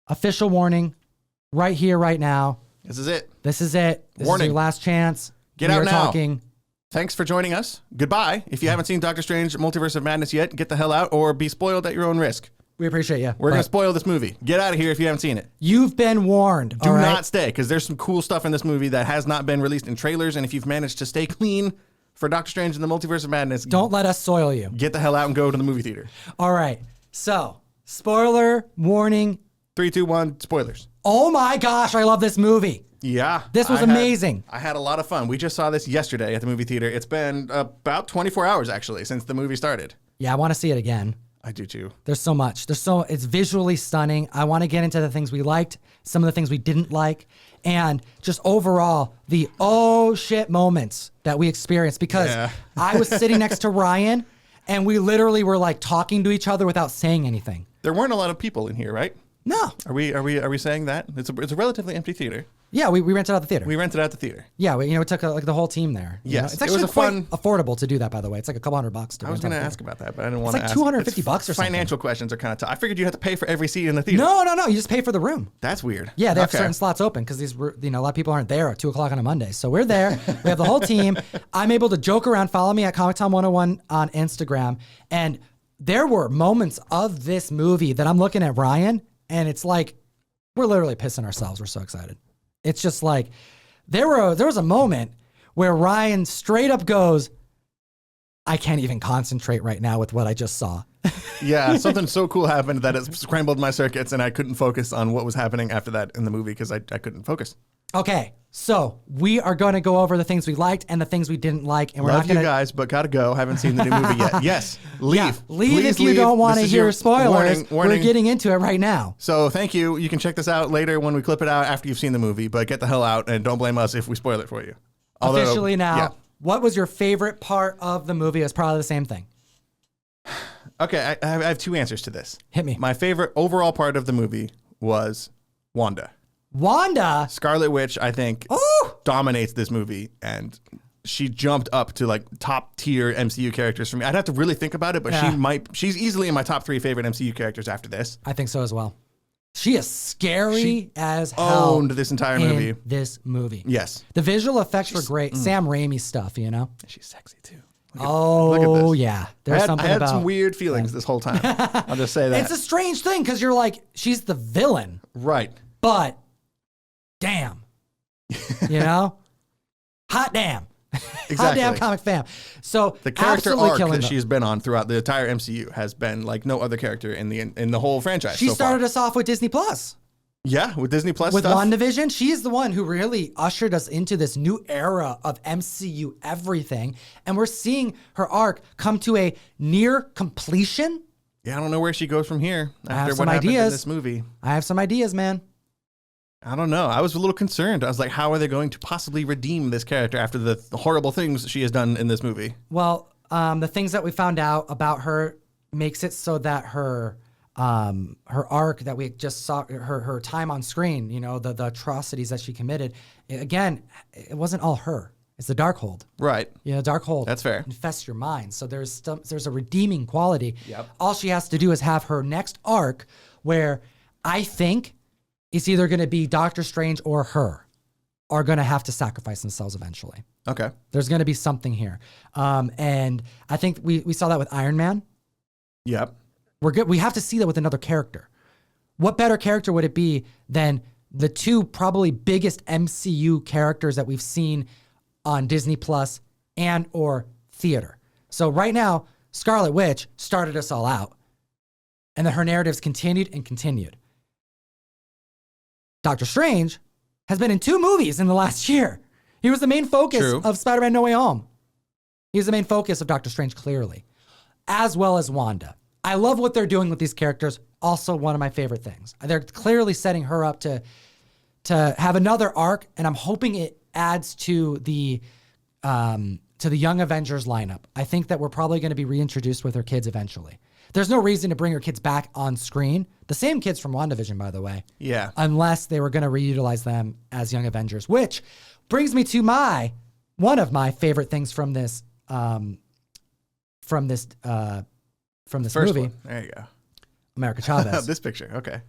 official warning right here, right now. This is it. This is it. This Warning. is your last chance. Get out now. Talking. Thanks for joining us. Goodbye. If you haven't seen Doctor Strange Multiverse of Madness yet, get the hell out or be spoiled at your own risk. We appreciate you. We're going to spoil this movie. Get out of here if you haven't seen it. You've been warned. Do not stay, because there's some cool stuff in this movie that has not been released in trailers, and if you've managed to stay clean for Doctor Strange and the Multiverse of Madness, don't let us soil you. Get the hell out and go to the movie theater. All right. So, spoiler warning. 3, 2, 1, spoilers. Oh my gosh, I love this movie. Yeah. This was amazing. I had a lot of fun. We just saw this yesterday at the movie theater. It's been about 24 hours, actually, since the movie started. Yeah, I want to see it again. I do too. There's so much. It's visually stunning. I want to get into the things we liked, some of the things we didn't like, and just overall the oh shit moments that we experienced, because I was sitting next to Ryan and we literally were like talking to each other without saying anything. There weren't a lot of people in here, right? No. Are we saying that? It's a relatively empty theater. Yeah, we rented out the theater. We rented out the theater. Yeah, we took like the whole team there. Yes, it's actually it was quite affordable to do that. By the way, it's like a couple $100 to. I was going to ask about that, but I didn't want to. It's like $250 or something. Financial questions are kind of tough. I figured you had to pay for every seat in the theater. No. You just pay for the room. That's weird. Yeah, they have certain slots open because a lot of people aren't there at 2:00 on a Monday. So we're there. We have the whole team. I'm able to joke around. Follow me at Comictom101 on Instagram. And there were moments of this movie that I'm looking at Ryan, and it's like we're literally pissing ourselves. We're so excited. It's just like there was a moment where Ryan straight up goes, I can't even concentrate right now with what I just saw. Yeah, something so cool happened that it scrambled my circuits and I couldn't focus on what was happening after that in the movie because I couldn't focus. Okay, so we are going to go over the things we liked and the things we didn't like. And we're Love not going to... you guys, but gotta go. Haven't seen the new movie yet. Yes, leave. Yeah, leave if you don't want to hear spoilers. We're getting into it right now. So thank you. You can check this out later when we clip it out after you've seen the movie, but get the hell out and don't blame us if we spoil it for you. Officially now, what was your favorite part of the movie? It's probably the same thing. Okay, I have two answers to this. Hit me. My favorite overall part of the movie was Wanda. Wanda? Scarlet Witch, I think, dominates this movie, and she jumped up to like top tier MCU characters for me. I'd have to really think about it, but she's easily in my top 3 favorite MCU characters after this. I think so as well. She is scary as hell. Owned this entire movie. This movie. Yes. The visual effects were great. Sam Raimi stuff, you know? She's sexy too. Look at this. Yeah. There's something about... I had some weird feelings this whole time. I'll just say that. It's a strange thing because you're like, she's the villain. Right. But, damn. You know? Hot damn. Exactly. Hot damn comic fam. So the character arc that she's been on throughout the entire MCU has been like no other character in the whole franchise. She started us off with Disney Plus. Yeah, with Disney Plus with stuff. WandaVision, she is the one who really ushered us into this new era of MCU everything, and we're seeing her arc come to a near completion. Yeah, I don't know where she goes from here after what happened in this movie. I have some ideas, man. I don't know. I was a little concerned. I was like, how are they going to possibly redeem this character after the horrible things she has done in this movie? Well, the things that we found out about her makes it so that her arc that we just saw, her time on screen, you know, the atrocities that she committed, again, it wasn't all her. It's the Darkhold. Right. You know, Darkhold. That's fair. Infests your mind. So there's a redeeming quality. Yep. All she has to do is have her next arc where I think it's either going to be Doctor Strange or her are going to have to sacrifice themselves eventually. Okay. There's going to be something here. And I think we saw that with Iron Man. Yep. We're good. We have to see that with another character. What better character would it be than the two probably biggest MCU characters that we've seen on Disney Plus and or theater? So right now, Scarlet Witch started us all out. And then her narratives continued and continued. Doctor Strange has been in 2 movies in the last year. He was the main focus of Spider-Man No Way Home. He was the main focus of Doctor Strange, clearly, as well as Wanda. I love what they're doing with these characters. Also one of my favorite things. They're clearly setting her up to have another arc, and I'm hoping it adds to the Young Avengers lineup. I think that we're probably going to be reintroduced with her kids eventually. There's no reason to bring her kids back on screen. The same kids from WandaVision, by the way. Yeah. Unless they were going to reutilize them as Young Avengers, which brings me to one of my favorite things from this First movie. one. There you go. America Chavez. This picture. Okay.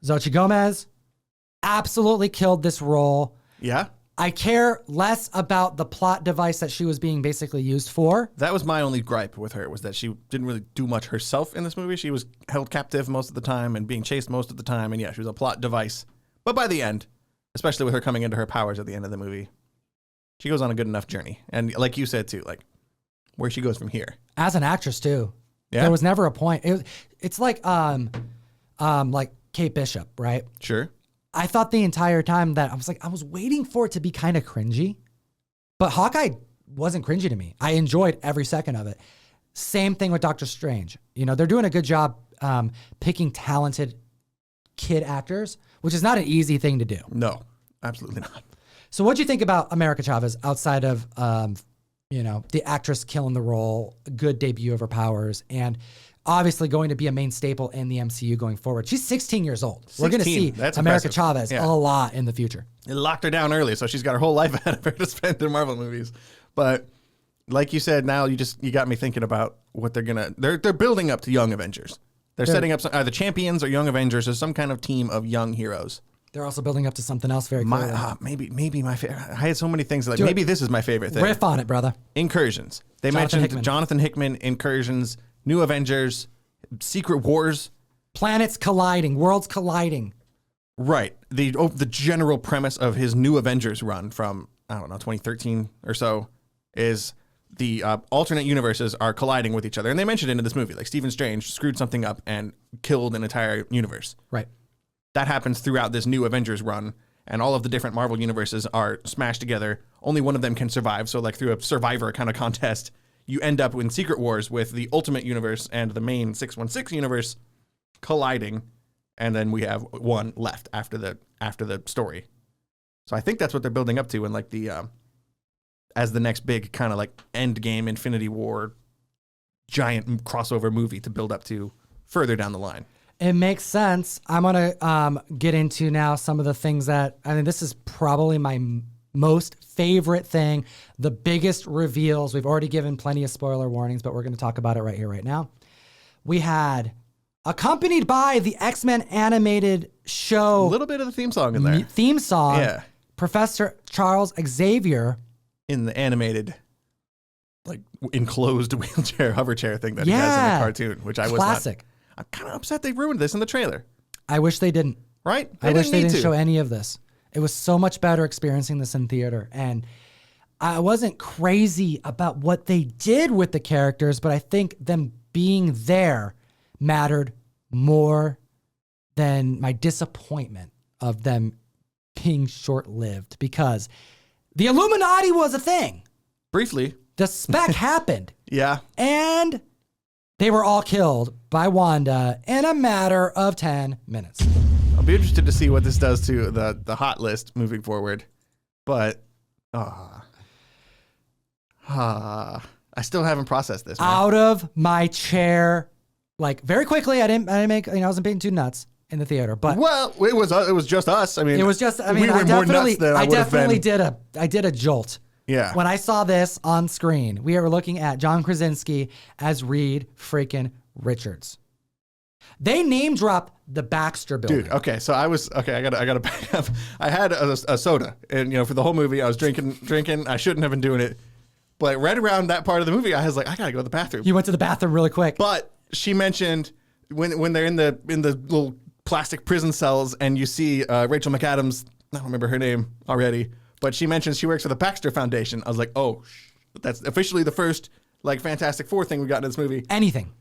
Xochitl Gomez absolutely killed this role. Yeah. I care less about the plot device that she was being basically used for. That was my only gripe with her, was that she didn't really do much herself in this movie. She was held captive most of the time and being chased most of the time. And yeah, she was a plot device. But by the end, especially with her coming into her powers at the end of the movie, she goes on a good enough journey. And like you said too, like where she goes from here. As an actress too. Yeah. There was never a point. It's like Kate Bishop, right? Sure. I thought the entire time that I was waiting for it to be kind of cringy, but Hawkeye wasn't cringy to me. I enjoyed every second of it. Same thing with Doctor Strange. You know, they're doing a good job picking talented kid actors, which is not an easy thing to do. No, absolutely not. So what'd you think about America Chavez outside of, the actress killing the role, good debut of her powers, and obviously going to be a main staple in the MCU going forward? She's 16 years old. 16. We're going to see That's America impressive. Chavez a lot in the future. It locked her down early, so she's got her whole life ahead of her to spend in Marvel movies. But like you said, now you got me thinking about what they're building up to Young Avengers. They're setting up either Champions or Young Avengers or some kind of team of young heroes. They're also building up to something else very clearly. Maybe my favorite. I had so many things maybe this is my favorite thing. Riff on it, brother. Incursions. They mentioned Jonathan Hickman, Incursions, New Avengers, Secret Wars. Planets colliding, worlds colliding. Right. The general premise of his New Avengers run from, 2013 or so is the alternate universes are colliding with each other. And they mentioned it in this movie. Like Stephen Strange screwed something up and killed an entire universe. Right. That happens throughout this New Avengers run. And all of the different Marvel universes are smashed together. Only one of them can survive. So like through a Survivor kind of contest, you end up in Secret Wars with the Ultimate Universe and the main 616 universe colliding. And then we have one left after the story. So I think that's what they're building up to in like the as the next big kind of like end game Infinity War giant crossover movie to build up to further down the line. It makes sense. I'm going to get into now some of the things this is probably my most favorite thing, the biggest reveals. We've already given plenty of spoiler warnings, but we're going to talk about it right here, right now. We had, accompanied by the XMen animated show. A little bit of the theme song in there. Theme song. Yeah. Professor Charles Xavier. In the animated, like enclosed wheelchair, hover chair thing that he has in the cartoon, which I was classic. I'm kind of upset they ruined this in the trailer. I wish they didn't. Right? I wish they didn't show any of this. It was so much better experiencing this in theater. And I wasn't crazy about what they did with the characters, but I think them being there mattered more than my disappointment of them being short-lived, because the Illuminati was a thing. Briefly. The spec happened. Yeah. And they were all killed by Wanda in a matter of 10 minutes. I'll be interested to see what this does to the hot list moving forward. But I still haven't processed this, man. Out of my chair, like very quickly. I wasn't being too nuts in the theater, but it was just us. I mean, it was just. I mean, we were more nuts than I definitely did a jolt. Yeah. When I saw this on screen, we were looking at John Krasinski as Reed freaking Richards. They name drop the Baxter Building. Dude, okay, so I gotta back up. I had a soda, and for the whole movie I was drinking. I shouldn't have been doing it, but right around that part of the movie, I was like, I gotta go to the bathroom. You went to the bathroom really quick. But she mentioned when they're in the little plastic prison cells, and you see Rachel McAdams. I don't remember her name already, but she mentions she works for the Baxter Foundation. I was like, oh, that's officially the first like Fantastic Four thing we got in this movie. Anything.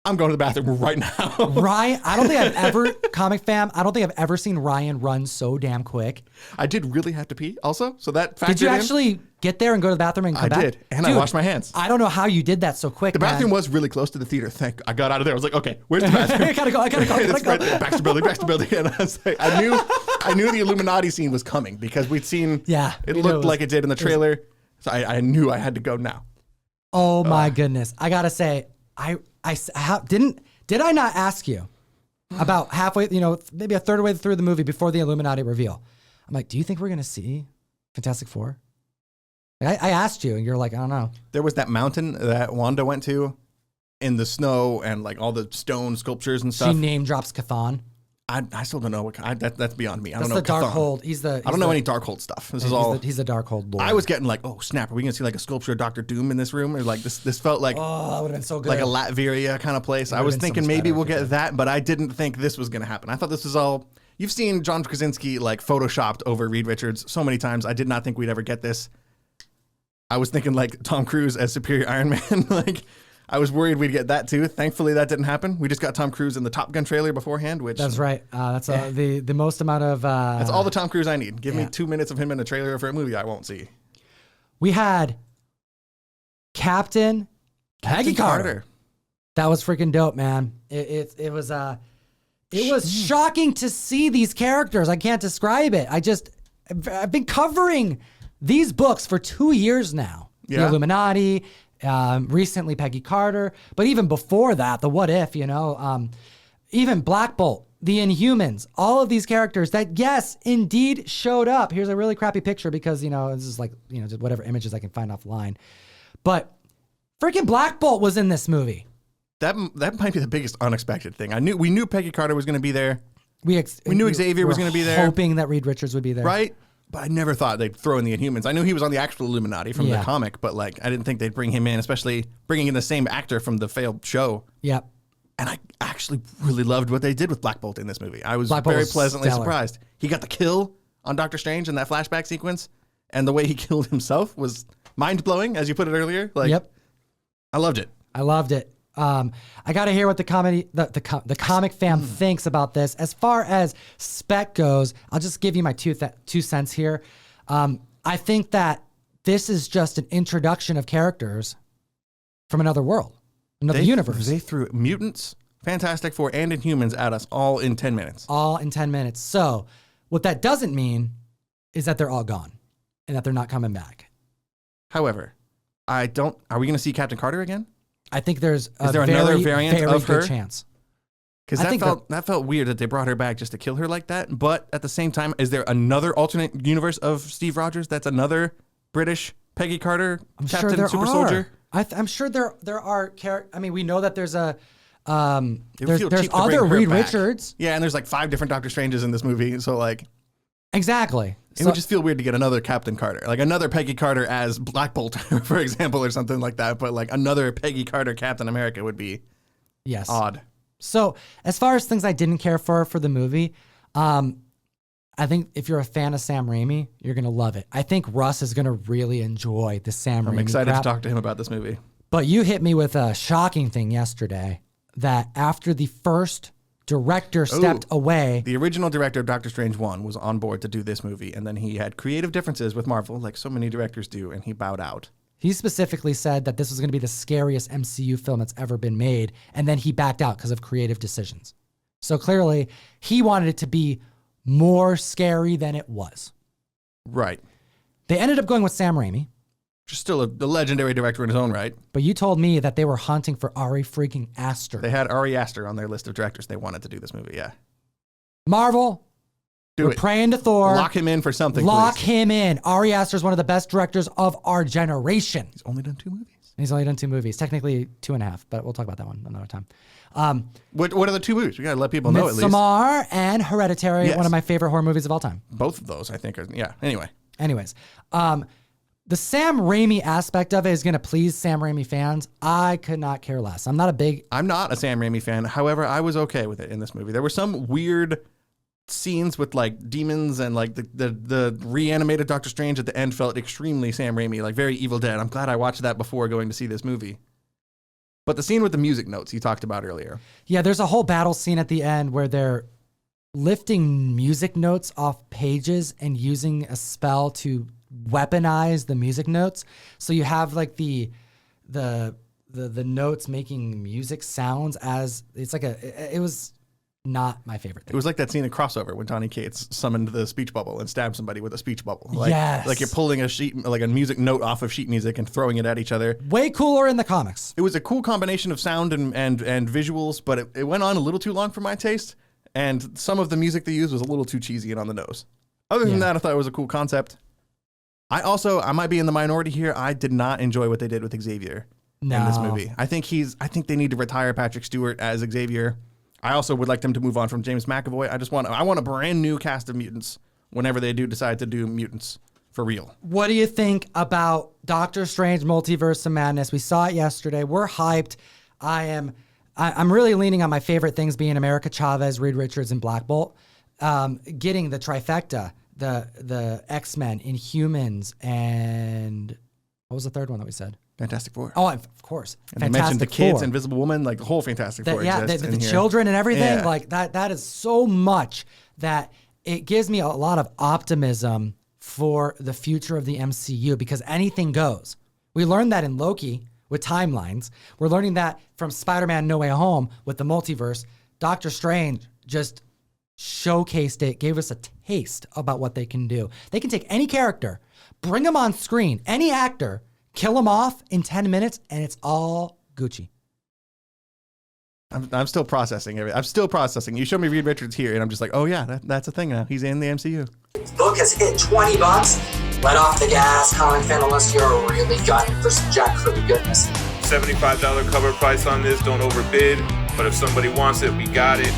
I'm going to the bathroom right now. Ryan, I don't think I've ever, comic fam, I don't think I've ever seen Ryan run so damn quick. I did really have to pee also, so that factored in. Did you actually get there and go to the bathroom and come back? I did, and I washed my hands. I don't know how you did that so quick, The bathroom was really close to the theater. I got out of there. I was like, okay, where's the bathroom? I gotta go. It's right there. Baxter Building. And I was like, I knew the Illuminati scene was coming because we'd seen it looked like it did in the trailer. So I knew I had to go now. Oh my goodness. I gotta say, did I not ask you about halfway, maybe a third way through the movie before the Illuminati reveal? I'm like, do you think we're going to see Fantastic Four? I asked you and you're like, I don't know. There was that mountain that Wanda went to in the snow and like all the stone sculptures and stuff. She name drops Chthon. I still don't know that's beyond me. I don't know. That's the Darkhold. I don't know any Darkhold stuff. He's the Darkhold lord. I was getting like, oh snap, are we gonna see like a sculpture of Doctor Doom in this room? Or like this felt like, oh, that would have been so good. Like a Latveria kind of place. I was thinking maybe we'll get that, but I didn't think this was gonna happen. I thought this was all. You've seen John Krasinski like photoshopped over Reed Richards so many times. I did not think we'd ever get this. I was thinking like Tom Cruise as Superior Iron Man. Like I was worried we'd get that too. Thankfully, that didn't happen. We just got Tom Cruise in the Top Gun trailer beforehand, which that's right. That's the most amount of. That's all the Tom Cruise I need. Give me 2 minutes of him in a trailer for a movie I won't see. We had Captain Peggy Carter. That was freaking dope, man. It was shocking to see these characters. I can't describe it. I've been covering these books for 2 years now. Yeah. The Illuminati. Recently Peggy Carter, but even before that, the What If, even Black Bolt, the Inhumans, all of these characters that, yes, indeed showed up. Here's a really crappy picture because, this is like, just whatever images I can find offline. But freaking Black Bolt was in this movie. That might be the biggest unexpected thing. We knew Peggy Carter was going to be there. We knew Xavier was going to be there. Hoping that Reed Richards would be there. Right? But I never thought they'd throw in the Inhumans. I knew he was on the actual Illuminati from the comic, but like I didn't think they'd bring him in, especially bringing in the same actor from the failed show. Yep. And I actually really loved what they did with Black Bolt in this movie. I was very pleasantly surprised. He got the kill on Doctor Strange in that flashback sequence, and the way he killed himself was mind-blowing, as you put it earlier. Like, yep. I loved it. I got to hear what the comic fam thinks about this. As far as spec goes, I'll just give you my 2 cents here. I think that this is just an introduction of characters from another world, another universe. They threw mutants, Fantastic Four, and Inhumans at us all in 10 minutes. All in 10 minutes. So what that doesn't mean is that they're all gone and that they're not coming back. However, are we going to see Captain Carter again? I think there's another variant of her? Good chance. Because that felt weird that they brought her back just to kill her like that. But at the same time, is there another alternate universe of Steve Rogers that's another British Peggy Carter Captain Super Soldier? I'm sure there are. We know that there's a. There's other Reed Richards. Yeah, and there's like 5 different Doctor Stranges in this movie. So like. Exactly. It would just feel weird to get another Captain Carter, like another Peggy Carter as Black Bolt, for example, or something like that. But like another Peggy Carter Captain America would be odd. So as far as things I didn't care for the movie, I think if you're a fan of Sam Raimi, you're going to love it. I think Russ is going to really enjoy the Sam Raimi. I'm excited crap. to talk to him about this movie. But you hit me with a shocking thing yesterday that after the first director stepped away. The original director of Doctor Strange 1 was on board to do this movie, and then he had creative differences with Marvel, like so many directors do, and he bowed out. He specifically said that this was going to be the scariest MCU film that's ever been made, and then he backed out because of creative decisions. So clearly, he wanted it to be more scary than it was. Right. They ended up going with Sam Raimi. Just still a legendary director in his own right. But you told me that they were hunting for Ari freaking Aster. They had Ari Aster on their list of directors they wanted to do this movie, yeah. Marvel, we're praying to Thor. Lock him in for something, Lock him in. Ari Aster is one of the best directors of our generation. He's only done 2 movies. He's only done 2 movies. Technically 2.5, but we'll talk about that one another time. What are the 2 movies? We got to let people know at least. Midsommar and Hereditary, yes. One of my favorite horror movies of all time. Both of those, I think, are, yeah. Anyways, the Sam Raimi aspect of it is going to please Sam Raimi fans. I could not care less. I'm not a Sam Raimi fan. However, I was okay with it in this movie. There were some weird scenes with like demons and like the reanimated Doctor Strange at the end felt extremely Sam Raimi, like very Evil Dead. I'm glad I watched that before going to see this movie. But the scene with the music notes you talked about earlier. Yeah, there's a whole battle scene at the end where they're lifting music notes off pages and using a spell to weaponize the music notes. So you have like the notes making music sounds as it's like it was not my favorite thing. It was like that scene in Crossover when Donny Cates summoned the speech bubble and stabbed somebody with a speech bubble. Like, yes. Like you're pulling a music note off of sheet music and throwing it at each other. Way cooler in the comics. It was a cool combination of sound and visuals, but it went on a little too long for my taste. And some of the music they used was a little too cheesy and on the nose. Other than that, I thought it was a cool concept. I might be in the minority here. I did not enjoy what they did with Xavier in this movie. I think they need to retire Patrick Stewart as Xavier. I also would like them to move on from James McAvoy. I want a brand new cast of mutants whenever they do decide to do mutants for real. What do you think about Doctor Strange Multiverse of Madness? We saw it yesterday. We're hyped. I'm really leaning on my favorite things being America Chavez, Reed Richards, and Black Bolt. Getting the trifecta, the X-Men, Inhumans, and what was the third one that we said? Fantastic Four. Oh, of course. And they mentioned the kids, Invisible Woman, like the whole Fantastic Four exists the children and everything. Yeah. Like that is so much that it gives me a lot of optimism for the future of the MCU because anything goes. We learned that in Loki with timelines. We're learning that from Spider-Man No Way Home with the multiverse. Doctor Strange just showcased it, gave us a taste about what they can do. They can take any character, bring them on screen, any actor, kill them off in 10 minutes, and it's all Gucci. I'm still processing everything. I'm still processing. You show me Reed Richards here, and I'm just like, oh yeah, that's a thing now. He's in the MCU. Book has hit $20. Let off the gas, comic fan, unless you're really gunning for some jackfruit goodness. $75 cover price on this. Don't overbid. But if somebody wants it, we got it.